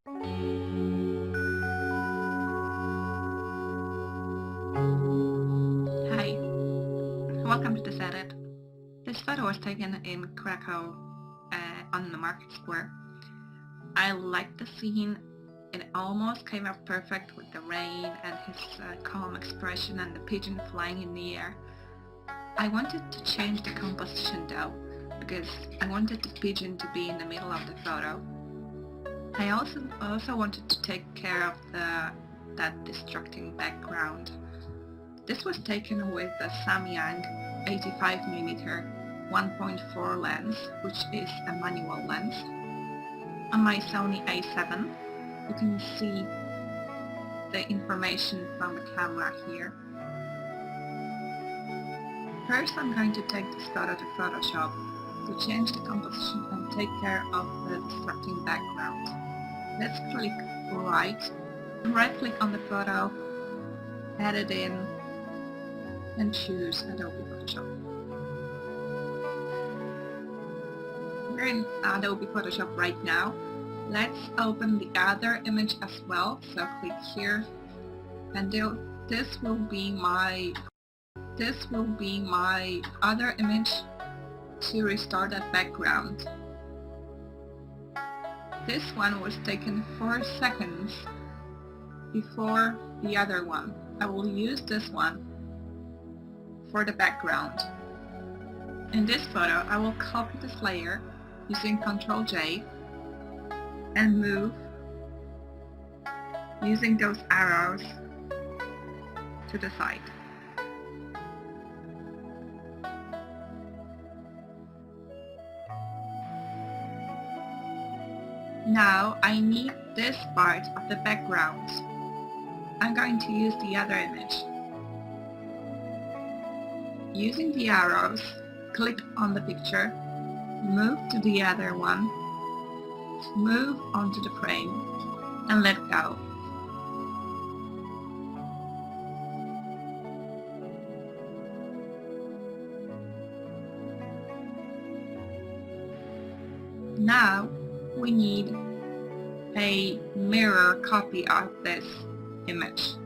Hi, welcome to this edit. This photo was taken in Krakow on the market square. I liked the scene. It almost came out perfect with the rain and his calm expression and the pigeon flying in the air. I wanted to change the composition though, because I wanted the pigeon to be in the middle of the photo. I also wanted to take care of that distracting background. This was taken with the Samyang 85mm 1.4 lens, which is a manual lens. On my Sony A7, you can see the information from the camera here. First, I'm going to take this photo to Photoshop to change the composition and take care of the distracting background. Let's click right click on the photo, edit in, and choose Adobe Photoshop. We're in Adobe Photoshop right now. Let's open the other image as well, so click here, and this will be my other image to restore that background. This one was taken 4 seconds before the other one. I will use this one for the background. In this photo, I will copy this layer using Ctrl J and move using those arrows to the side. Now I need this part of the background. I'm going to use the other image. Using the arrows, click on the picture, move to the other one, move onto the frame, and let go. Now we need a mirror copy of this image.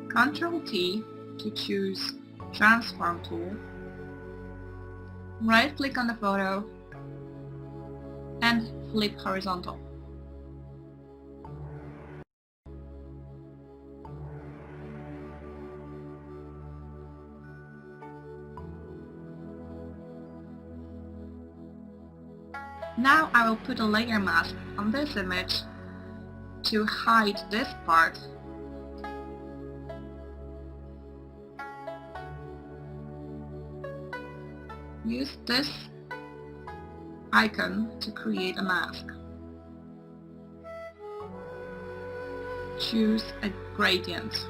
Ctrl T to choose Transform tool, right click on the photo and flip horizontal. Now I will put a layer mask on this image to hide this part. Use this icon to create a mask. Choose a gradient.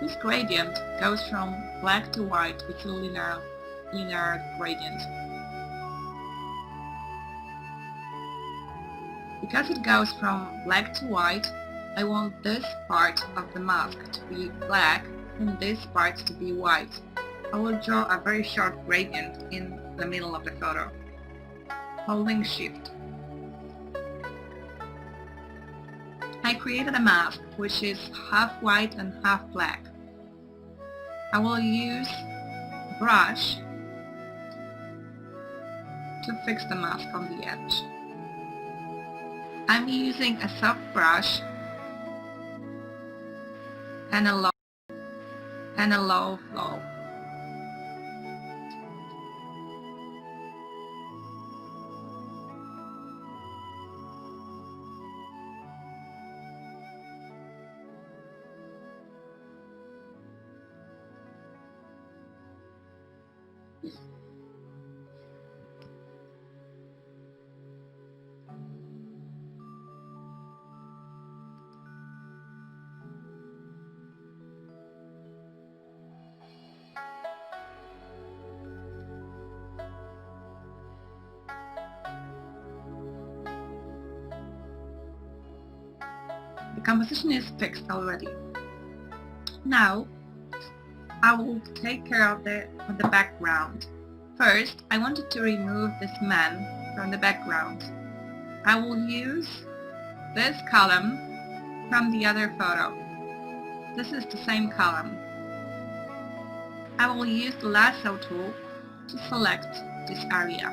This gradient goes from black to white with a linear gradient. Because it goes from black to white, I want this part of the mask to be black and this part to be white. I will draw a very short gradient in the middle of the photo, holding Shift. I created a mask which is half white and half black. I will use a brush to fix the mask on the edge. I'm using a soft brush and a low flow. The composition is fixed already. Now I will take care of the background. First, I wanted to remove this man from the background. I will use this column from the other photo. This is the same column. I will use the lasso tool to select this area.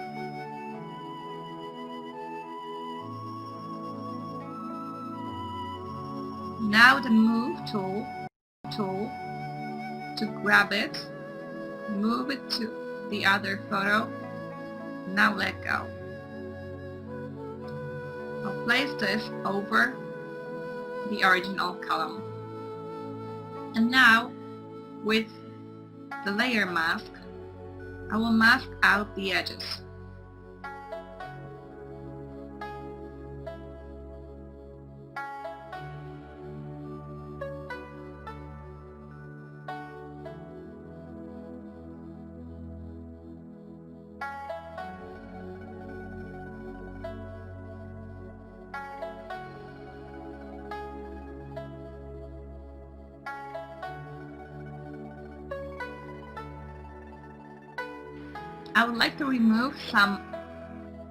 Now the move tool to grab it, move it to the other photo. Now let go. I'll place this over the original column. And now with the layer mask, I will mask out the edges. I would like to remove some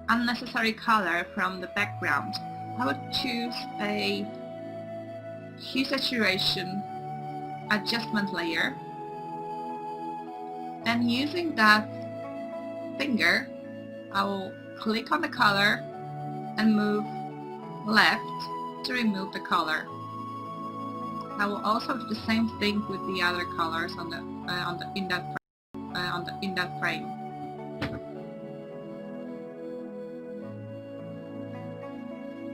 unnecessary color from the background. I would choose a hue saturation adjustment layer, and using that finger I will click on the color and move left to remove the color. I will also do the same thing with the other colors in that frame.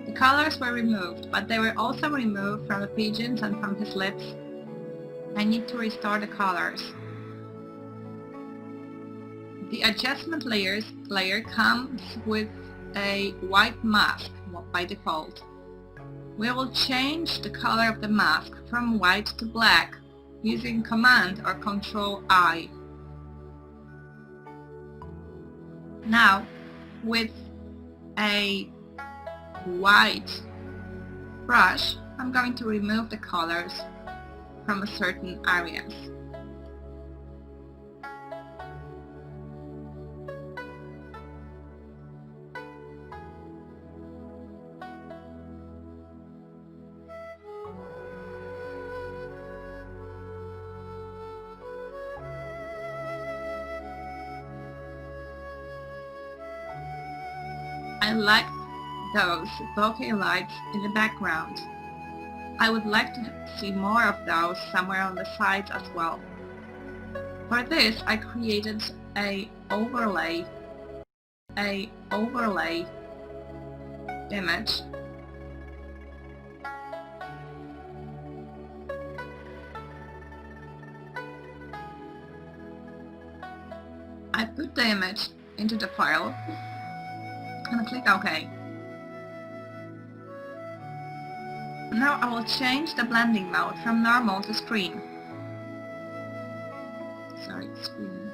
The colors were removed, but they were also removed from the pigeons and from his lips. I need to restore the colors. The adjustment layer comes with a white mask by default. We will change the color of the mask from white to black using Command or Control I. Now, with a white brush, I'm going to remove the colors from certain areas. I like those bokeh lights in the background. I would like to see more of those somewhere on the sides as well. For this I created an overlay image. I put the image into the file and click OK. Now I will change the blending mode from normal to screen. Screen.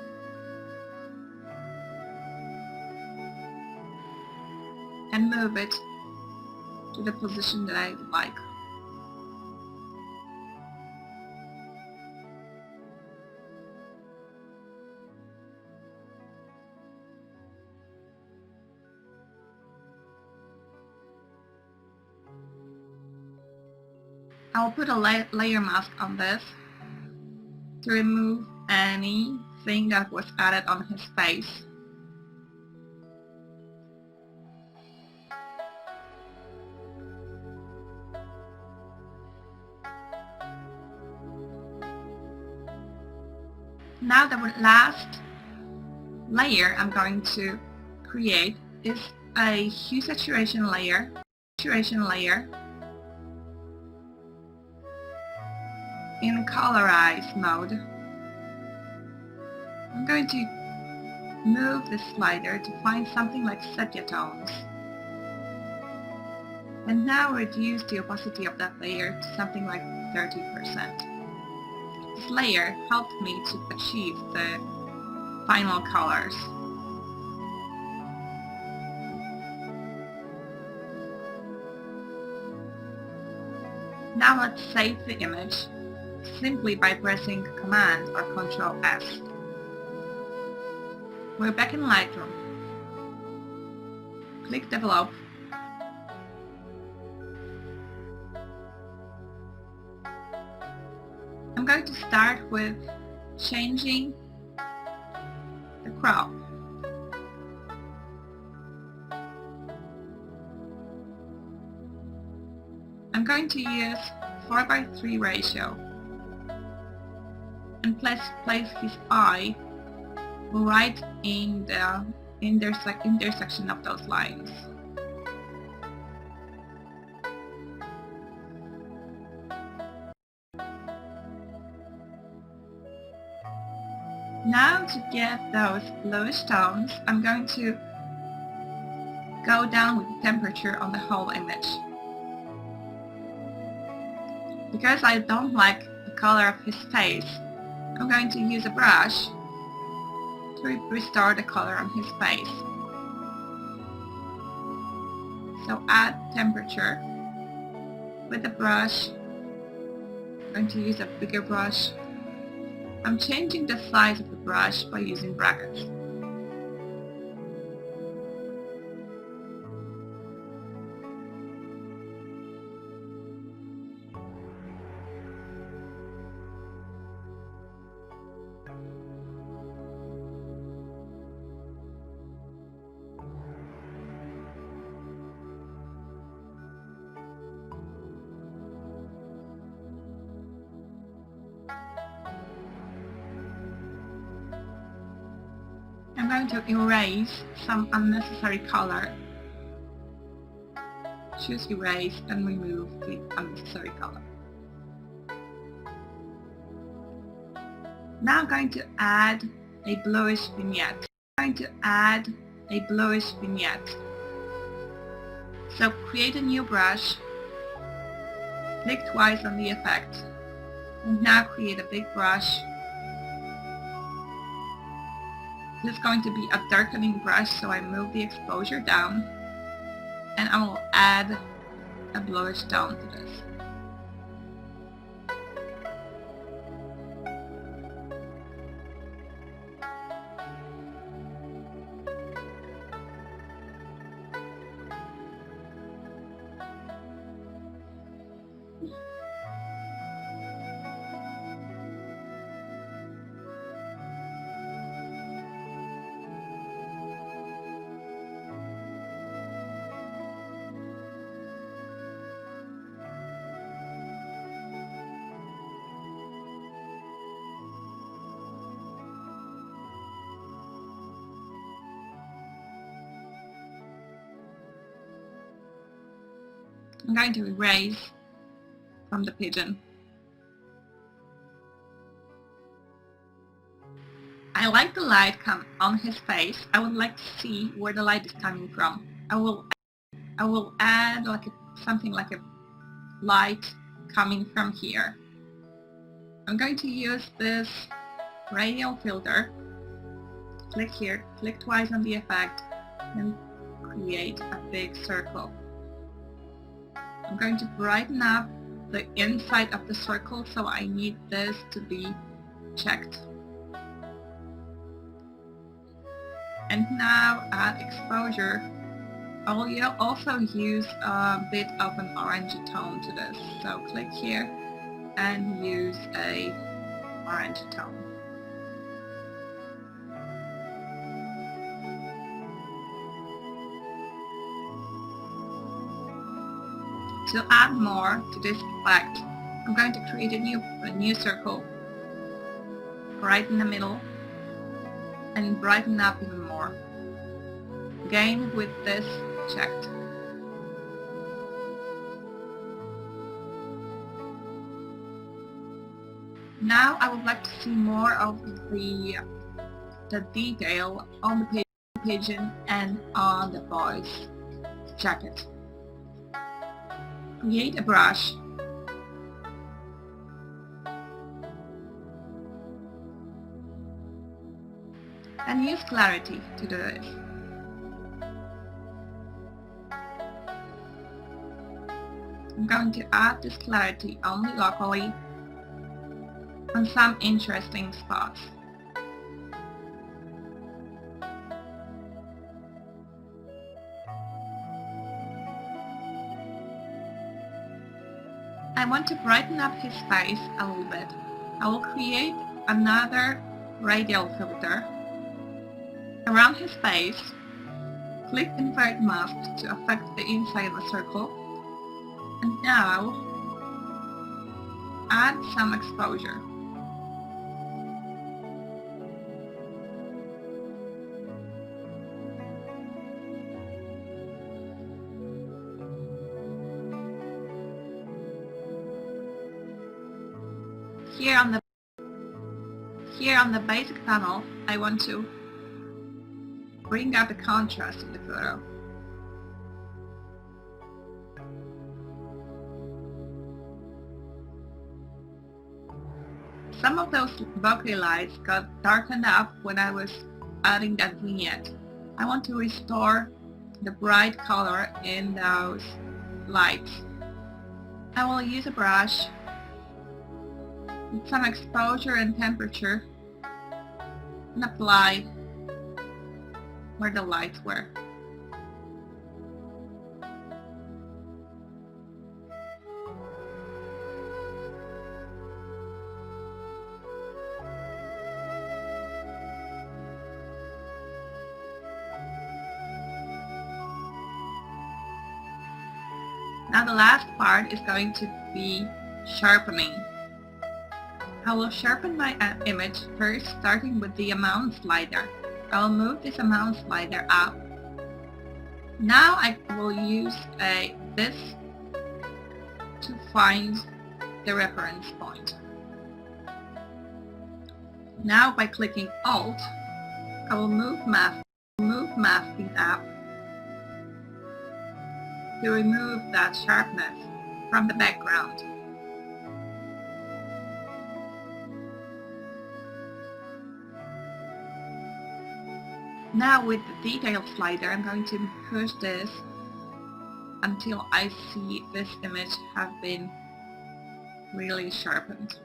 And move it to the position that I like. I will put a layer mask on this to remove anything that was added on his face. Now the last layer I'm going to create is a hue saturation layer. In colorize mode. I'm going to move the slider to find something like sepia tones. And now reduce the opacity of that layer to something like 30%. This layer helped me to achieve the final colors. Now let's save the image simply by pressing Command or Control S. We're back in Lightroom. Click Develop I'm going to start with changing the crop. I'm going to use 4:3 ratio and place his eye right in the intersection of those lines. Now to get those bluish tones, I'm going to go down with the temperature on the whole image. Because I don't like the color of his face, I'm going to use a brush to restore the color on his face. So add temperature with the brush. I'm going to use a bigger brush. I'm changing the size of the brush by using brackets. I'm going to erase some unnecessary color. Choose erase and remove the unnecessary color. Now I'm going to add a bluish vignette. So create a new brush, click twice on the effect, and now create a big brush. This is going to be a darkening brush, so I move the exposure down and I will add a bluish tone to this. I'm going to erase from the pigeon. I like the light come on his face. I would like to see where the light is coming from. I will add something like a light coming from here. I'm going to use this radial filter. Click here, click twice on the effect, and create a big circle. I'm going to brighten up the inside of the circle, so I need this to be checked. And now add exposure. I will also use a bit of an orange tone to this. So click here and use a orange tone. To add more to this effect, I'm going to create a new circle right in the middle and brighten up even more. Again with this checked. Now I would like to see more of the detail on the pigeon and on the boy's jacket. Create a brush and use clarity to do this. I'm going to add this clarity only locally on some interesting spots. I want to brighten up his face a little bit. I will create another radial filter around his face. Click Invert Mask to affect the inside of the circle. And now add some exposure. Here on the basic panel, I want to bring out the contrast in the photo. Some of those bokeh lights got darkened up when I was adding that vignette. I want to restore the bright color in those lights. I will use a brush with some exposure and temperature and apply where the lights were. Now the last part is going to be sharpening. I will sharpen my image first, starting with the amount slider. I will move this amount slider up. Now I will use this to find the reference point. Now by clicking Alt, I will move masking up to remove that sharpness from the background. Now with the detail slider, I'm going to push this until I see this image have been really sharpened.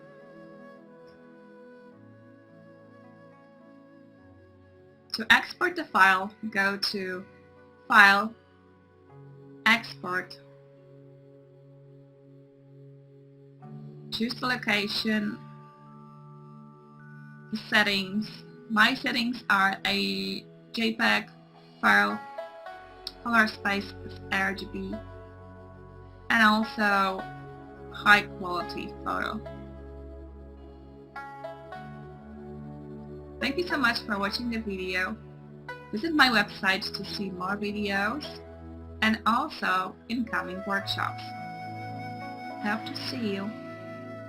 To export the file, go to File, Export, choose the location, the settings. My settings are a JPEG file, color space is RGB, and also high quality photo. Thank you so much for watching the video. Visit my website to see more videos and also incoming workshops. Hope to see you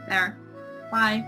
there. Bye.